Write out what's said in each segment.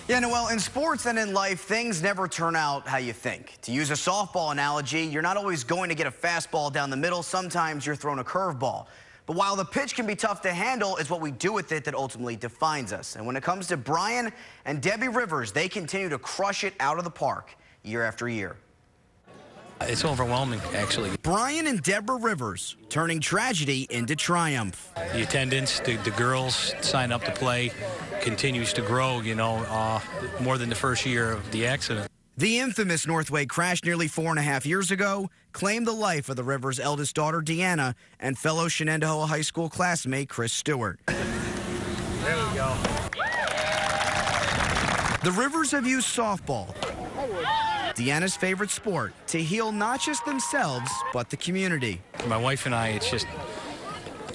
Yeah, Noel, in sports and in life, things never turn out how you think. To use a softball analogy, you're not always going to get a fastball down the middle. Sometimes you're thrown a curveball. But while the pitch can be tough to handle, it's what we do with it that ultimately defines us. And when it comes to Brian and Debbie Rivers, they continue to crush it out of the park year after year. It's overwhelming, actually. Brian and Deborah Rivers turning tragedy into triumph. The attendance, the girls sign up to play, continues to grow, more than the first year of the accident. The infamous Northway crash nearly 4.5 years ago claimed the life of the Rivers' eldest daughter, Deanna, and fellow Shenandoah High School classmate, Chris Stewart. There we go. The Rivers have used softball, Deanna's favorite sport, to heal not just themselves, but the community. My wife and I, it's just,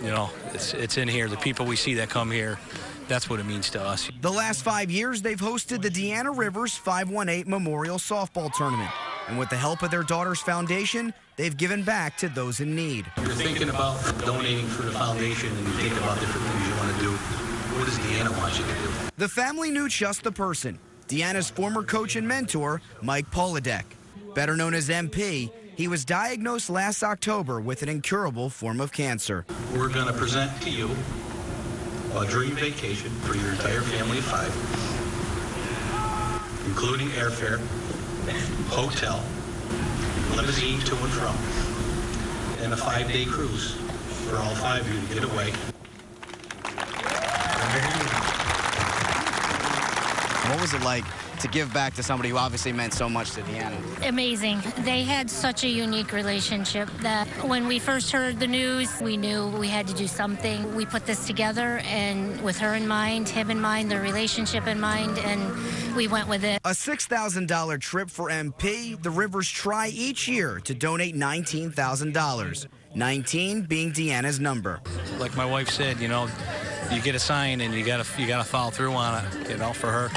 it's in here. The people we see that come here, that's what it means to us. The last 5 years, they've hosted the Deanna Rivers 518 Memorial Softball Tournament. And with the help of their daughter's foundation, they've given back to those in need. You're thinking about donating for the foundation and you think about different things you want to do. What does Deanna want you to do? The family knew just the person. Deanna's former coach and mentor, Mike Polidek. Better known as MP, he was diagnosed last October with an incurable form of cancer. We're going to present to you a dream vacation for your entire family of 5, including airfare, hotel, limousine to and from, and a 5-day cruise for all 5 of you to get away. What was it like to give back to somebody who obviously meant so much to Deanna? Amazing. They had such a unique relationship that when we first heard the news, we knew we had to do something. We put this together, and with her in mind, him in mind, their relationship in mind, and we went with it. A $6,000 trip for MP. The Rivers try each year to donate $19,000. 19 being Deanna's number. Like my wife said, you get a sign and you gotta follow through on it, for her.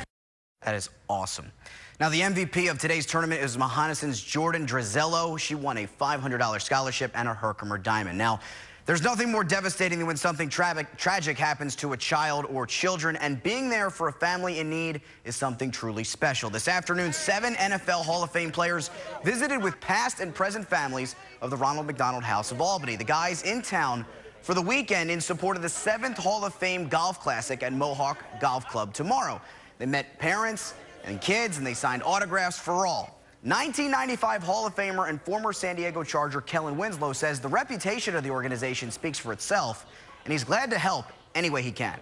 That is awesome. Now, the MVP of today's tournament is Mahonison's Jordan Drizello. She won a $500 scholarship and a Herkimer Diamond. Now, there's nothing more devastating than when something tragic happens to a child or children, and being there for a family in need is something truly special. This afternoon, 7 NFL Hall of Fame players visited with past and present families of the Ronald McDonald House of Albany. The guys in town for the weekend in support of the 7th Hall of Fame Golf Classic at Mohawk Golf Club tomorrow. They met parents and kids, and they signed autographs for all. 1995 Hall of Famer and former San Diego Charger Kellen Winslow says the reputation of the organization speaks for itself, and he's glad to help any way he can.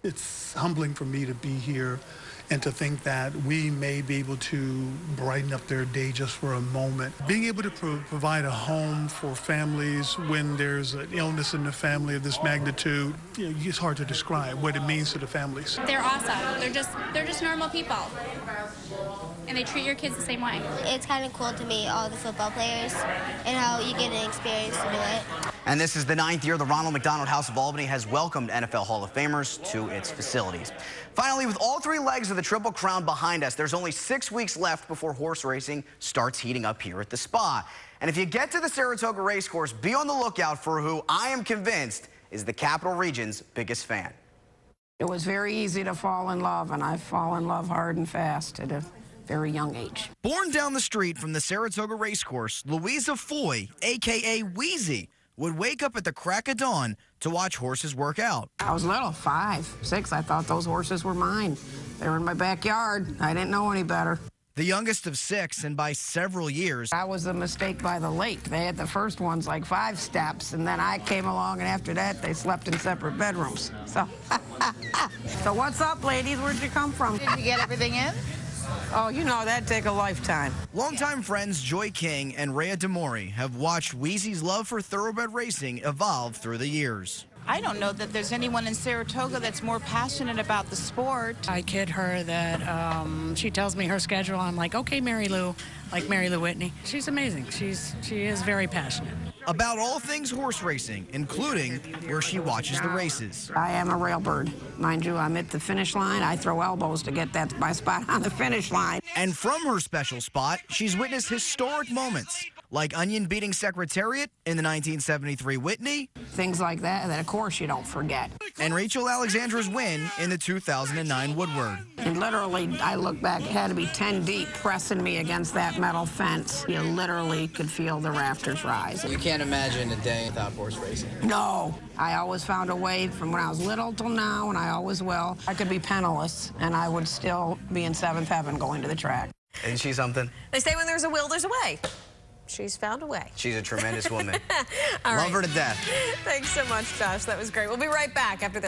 It's humbling for me to be here and to think that we may be able to brighten up their day just for a moment. Being able to provide a home for families when there's an illness in the family of this magnitude, it's hard to describe what it means to the families. They're awesome. They're just normal people. And they treat your kids the same way. It's kind of cool to meet all the football players and how you get an experience to do it. And this is the 9th year the Ronald McDonald House of Albany has welcomed NFL Hall of Famers to its facilities. Finally, with all 3 legs of the Triple Crown behind us, there's only 6 weeks left before horse racing starts heating up here at the Spa. And if you get to the Saratoga Racecourse, be on the lookout for who I am convinced is the Capital Region's biggest fan. It was very easy to fall in love, and I fall in love hard and fast at a very young age. Born down the street from the Saratoga Racecourse, Louisa Foy, a.k.a. Wheezy, would wake up at the crack of dawn to watch horses work out. I was little, 5, 6. I thought those horses were mine. They were in my backyard. I didn't know any better. The youngest of 6, and by several years, I was a mistake by the lake. They had the first ones like 5 steps, and then I came along, and after that, they slept in separate bedrooms. So, so what's up, ladies? Where'd you come from? Did you get everything in? Oh, that'd take a lifetime. Longtime friends Joy King and Rhea DeMori have watched Wheezy's love for thoroughbred racing evolve through the years. I don't know that there's anyone in Saratoga that's more passionate about the sport. I kid her that she tells me her schedule. I'm like, okay, Mary Lou, like Mary Lou Whitney. She's amazing. She is very passionate. About all things horse racing, including where she watches the races. I am a railbird. Mind you, I'm at the finish line. I throw elbows to get my spot on the finish line. And from her special spot, she's witnessed historic moments. like onion beating Secretariat in the 1973 Whitney. Things like that of course you don't forget. And Rachel Alexandra's win in the 2009 Woodward. And literally, I look back, it had to be 10 deep pressing me against that metal fence. You literally could feel the rafters rise. You can't imagine a day without horse racing. No. I always found a way from when I was little till now, and I always will. I could be penniless, and I would still be in seventh heaven going to the track. Isn't she something? They say when there's a will, there's a way. She's found a way. She's a tremendous woman. All Love right. her to death. Thanks so much, Josh. That was great. We'll be right back after this.